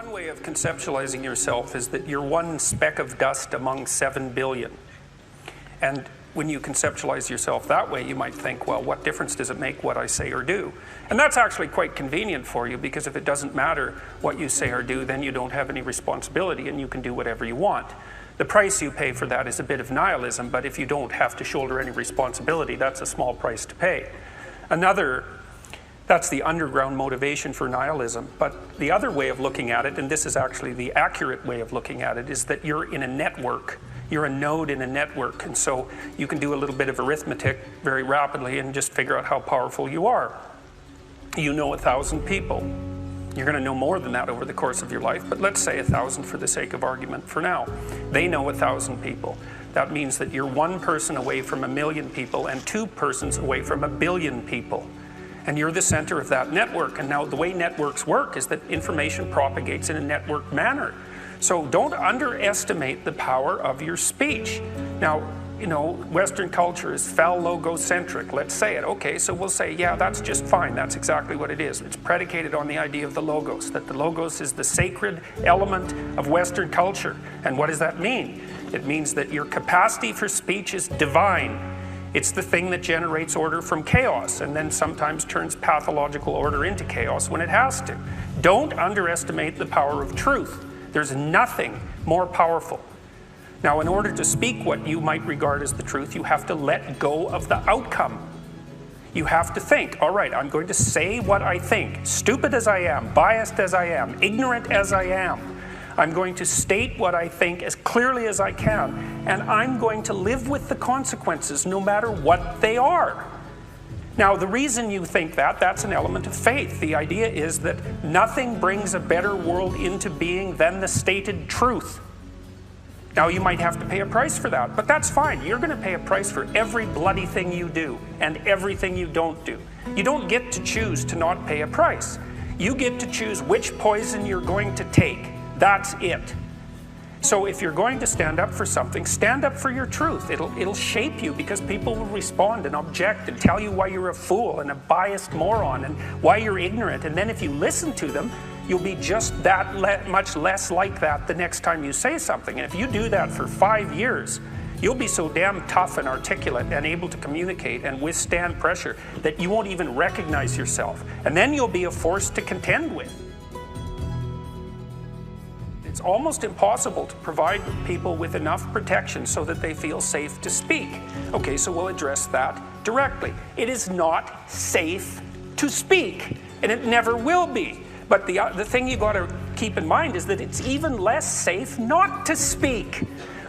One way of conceptualizing yourself is that you're one speck of dust among 7 billion. And when you conceptualize yourself that way, you might think, well, what difference does it make what I say or do? And that's actually quite convenient for you, because if it doesn't matter what you say or do, then you don't have any responsibility and you can do whatever you want. The price you pay for that is a bit of nihilism, but if you don't have to shoulder any responsibility, that's a small price to pay. That's the underground motivation for nihilism. But the other way of looking at it, and this is actually the accurate way of looking at it, is that you're in a network. You're a node in a network, and so you can do a little bit of arithmetic very rapidly and just figure out how powerful you are. You know 1,000 people. You're going to know more than that over the course of your life, but let's say 1,000 for the sake of argument for now. They know 1,000 people. That means that you're one person away from 1,000,000 people and 2 persons away from 1,000,000,000 people. And you're the center of that network. And now the way networks work is that information propagates in a network manner. So don't underestimate the power of your speech. Now, you know, Western culture is phallogocentric. Let's say it. Okay, so we'll say, yeah, that's just fine. That's exactly what it is. It's predicated on the idea of the logos, that the logos is the sacred element of Western culture. And what does that mean? It means that your capacity for speech is divine. It's the thing that generates order from chaos and then sometimes turns pathological order into chaos when it has to. Don't underestimate the power of truth. There's nothing more powerful. Now, in order to speak what you might regard as the truth, you have to let go of the outcome. You have to think, all right, I'm going to say what I think, stupid as I am, biased as I am, ignorant as I am. I'm going to state what I think as clearly as I can, and I'm going to live with the consequences no matter what they are. Now, the reason you think that's an element of faith. The idea is that nothing brings a better world into being than the stated truth. Now, you might have to pay a price for that, but that's fine. You're going to pay a price for every bloody thing you do and everything you don't do. You don't get to choose to not pay a price. You get to choose which poison you're going to take. That's it. So if you're going to stand up for something, stand up for your truth. It'll shape you, because people will respond and object and tell you why you're a fool and a biased moron and why you're ignorant. And then if you listen to them, you'll be just that much less like that the next time you say something. And if you do that for 5 years, you'll be so damn tough and articulate and able to communicate and withstand pressure that you won't even recognize yourself. And then you'll be a force to contend with. It's almost impossible to provide people with enough protection so that they feel safe to speak. Okay, so we'll address that directly. It is not safe to speak, and it never will be. But the thing you got to keep in mind is that it's even less safe not to speak,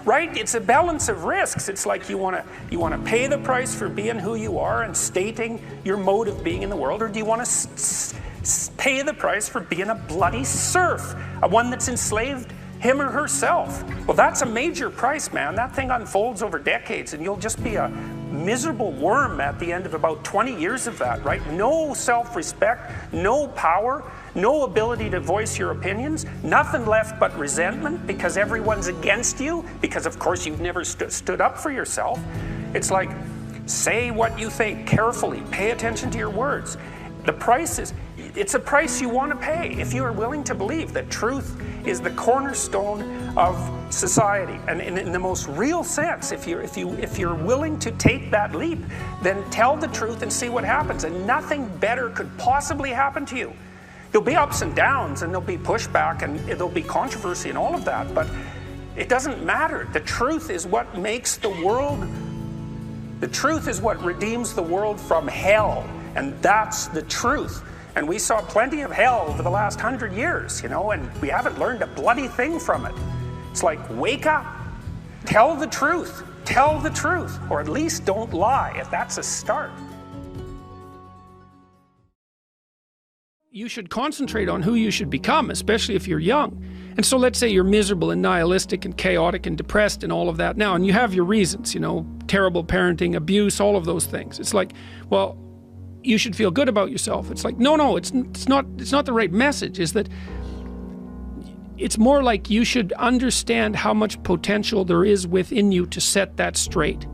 right? It's a balance of risks. It's like you want to pay the price for being who you are and stating your mode of being in the world, or do you want to pay the price for being a bloody serf, one that's enslaved him or herself? Well, that's a major price, man. That thing unfolds over decades, and you'll just be a miserable worm at the end of about 20 years of that, right? No self-respect, no power, no ability to voice your opinions, nothing left but resentment because everyone's against you, because of course you've never stood up for yourself. It's like, say what you think carefully, pay attention to your words. The price is, it's a price you want to pay if you are willing to believe that truth is the cornerstone of society. And in the most real sense, if you're willing to take that leap, then tell the truth and see what happens. And nothing better could possibly happen to you. There'll be ups and downs, and there'll be pushback, and there'll be controversy and all of that, but it doesn't matter. The truth is what makes the world, the truth is what redeems the world from hell. And that's the truth. And we saw plenty of hell over the last 100 years, you know, and we haven't learned a bloody thing from it. It's like, wake up, tell the truth, or at least don't lie, if that's a start. You should concentrate on who you should become, especially if you're young. And so let's say you're miserable and nihilistic and chaotic and depressed and all of that now, and you have your reasons, you know, terrible parenting, abuse, all of those things. It's like, well, you should feel good about yourself. It's like, no, it's not the right message. Is that it's more like you should understand how much potential there is within you to set that straight.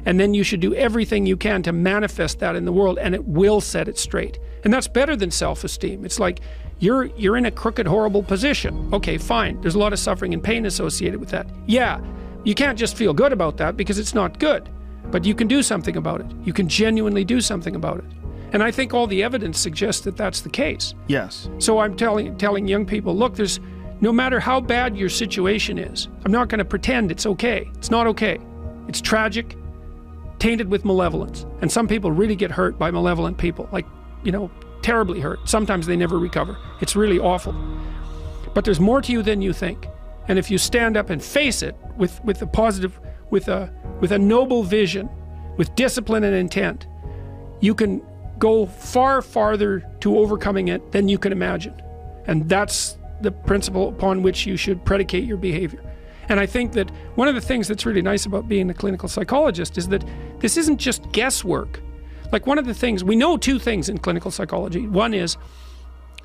And then you should do everything you can to manifest that in the world, and it will set it straight. And that's better than self-esteem. It's like you're in a crooked, horrible position. Okay, fine. There's a lot of suffering and pain associated with that. Yeah, you can't just feel good about that because it's not good. But you can do something about it. You can genuinely do something about it. And I think all the evidence suggests that that's the case. Yes. So I'm telling young people, look, no matter how bad your situation is, I'm not going to pretend it's okay. It's not okay. It's tragic, tainted with malevolence. And some people really get hurt by malevolent people, like, terribly hurt. Sometimes they never recover. It's really awful. But there's more to you than you think. And if you stand up and face it with a positive, with a noble vision, with discipline and intent, you can go far farther to overcoming it than you can imagine. And that's the principle upon which you should predicate your behavior. And I think that one of the things that's really nice about being a clinical psychologist is that this isn't just guesswork. Like, one of the things, we know two things in clinical psychology. One is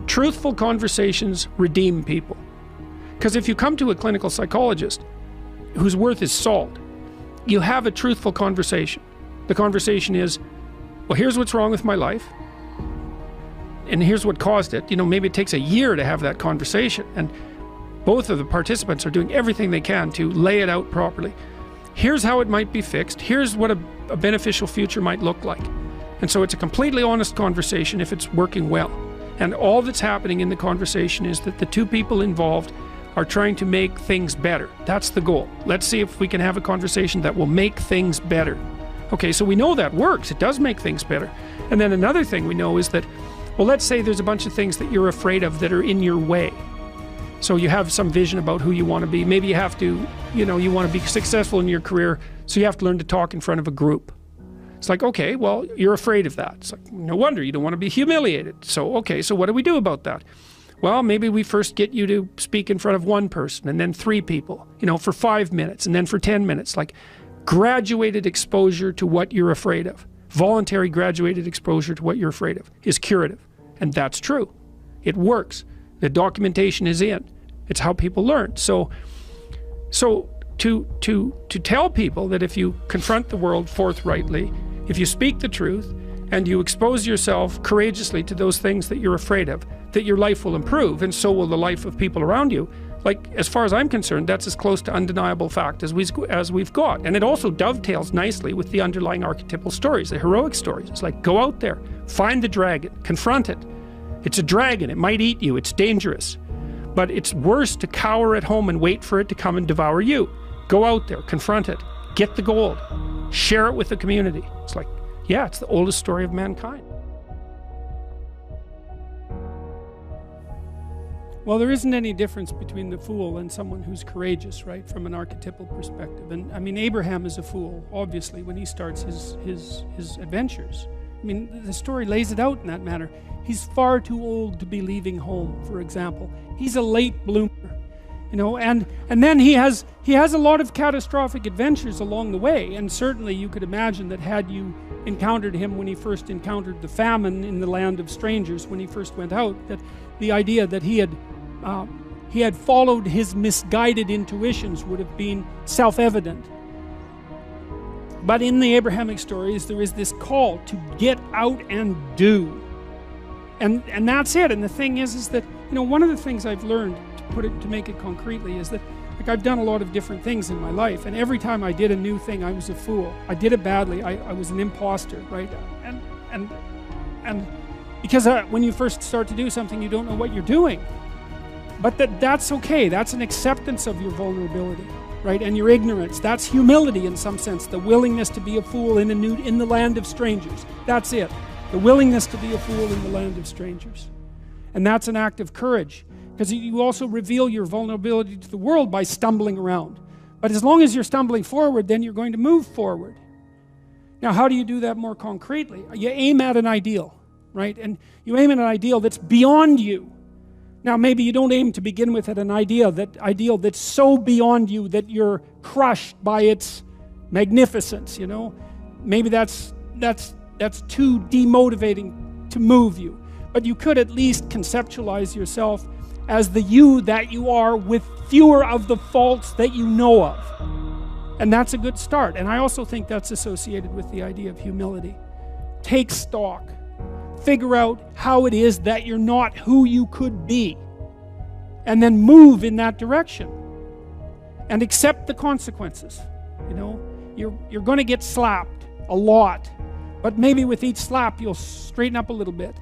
truthful conversations redeem people. Because if you come to a clinical psychologist whose worth is salt, you have a truthful conversation. The conversation is, well, here's what's wrong with my life, and here's what caused it. Maybe it takes a year to have that conversation, and both of the participants are doing everything they can to lay it out properly. Here's how it might be fixed. Here's what a beneficial future might look like. And so it's a completely honest conversation if it's working well. And all that's happening in the conversation is that the two people involved are trying to make things better. That's the goal. Let's see if we can have a conversation that will make things better. Okay, so we know that works. It does make things better. And then another thing we know is that, well, let's say there's a bunch of things that you're afraid of that are in your way. So you have some vision about who you want to be. Maybe you have to, you want to be successful in your career, so you have to learn to talk in front of a group. It's like, okay, well, you're afraid of that. It's like, no wonder, you don't want to be humiliated. So, okay, so what do we do about that? Well, maybe we first get you to speak in front of one person, and then 3 people, for 5 minutes, and then for 10 minutes. Like, graduated exposure to what you're afraid of. Voluntary graduated exposure to what you're afraid of is curative. And that's true. It works. The documentation is in. It's how people learn. So to tell people that if you confront the world forthrightly, if you speak the truth, and you expose yourself courageously to those things that you're afraid of, that your life will improve, and so will the life of people around you. Like, as far as I'm concerned, that's as close to undeniable fact as we've got. And it also dovetails nicely with the underlying archetypal stories, the heroic stories. It's like, go out there, find the dragon, confront it. It's a dragon, it might eat you, it's dangerous. But it's worse to cower at home and wait for it to come and devour you. Go out there, confront it, get the gold, share it with the community. It's like, yeah, it's the oldest story of mankind. Well, there isn't any difference between the fool and someone who's courageous, right, from an archetypal perspective. And I mean, Abraham is a fool, obviously, when he starts his adventures. I mean, the story lays it out in that manner. He's far too old to be leaving home, for example. He's a late bloomer, and then he has a lot of catastrophic adventures along the way. And certainly you could imagine that had you encountered him when he first encountered the famine in the land of strangers, when he first went out, that the idea that he had followed his misguided intuitions would have been self-evident. But in the Abrahamic stories, there is this call to get out and do. And that's it. And the thing is that, one of the things I've learned, to make it concretely, is that, like, I've done a lot of different things in my life, and every time I did a new thing, I was a fool. I did it badly. I was an imposter, right? And because when you first start to do something, you don't know what you're doing. But that's okay. That's an acceptance of your vulnerability, right? And your ignorance. That's humility in some sense. The willingness to be a fool in the land of strangers. That's it. The willingness to be a fool in the land of strangers. And that's an act of courage, because you also reveal your vulnerability to the world by stumbling around. But as long as you're stumbling forward, then you're going to move forward. Now, how do you do that more concretely? You aim at an ideal, right? And you aim at an ideal that's beyond you. Now, maybe you don't aim to begin with at an ideal that's so beyond you that you're crushed by its magnificence, Maybe that's too demotivating to move you. But you could at least conceptualize yourself as the you that you are, with fewer of the faults that you know of. And that's a good start. And I also think that's associated with the idea of humility. Take stock. figure out how it is that you're not who you could be, and then move in that direction and accept the consequences. You know, you're going to get slapped a lot, but maybe with each slap you'll straighten up a little bit,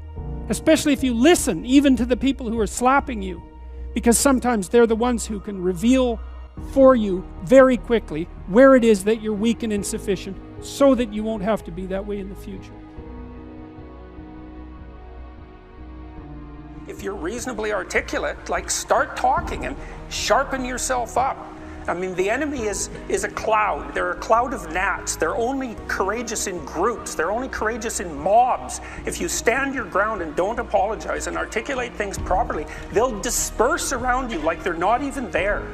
especially if you listen even to the people who are slapping you, because sometimes they're the ones who can reveal for you very quickly where it is that you're weak and insufficient, so that you won't have to be that way in the future. If you're reasonably articulate, like, start talking and sharpen yourself up. I mean, the enemy is a cloud. They're a cloud of gnats. They're only courageous in groups. They're only courageous in mobs. If you stand your ground and don't apologize and articulate things properly, they'll disperse around you like they're not even there.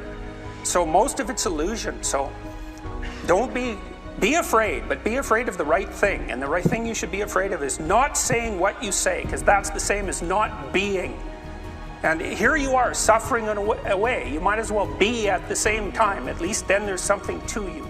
So most of it's illusion. So don't be afraid, but be afraid of the right thing. And the right thing you should be afraid of is not saying what you say, because that's the same as not being. And here you are suffering away. You might as well be at the same time. At least then there's something to you.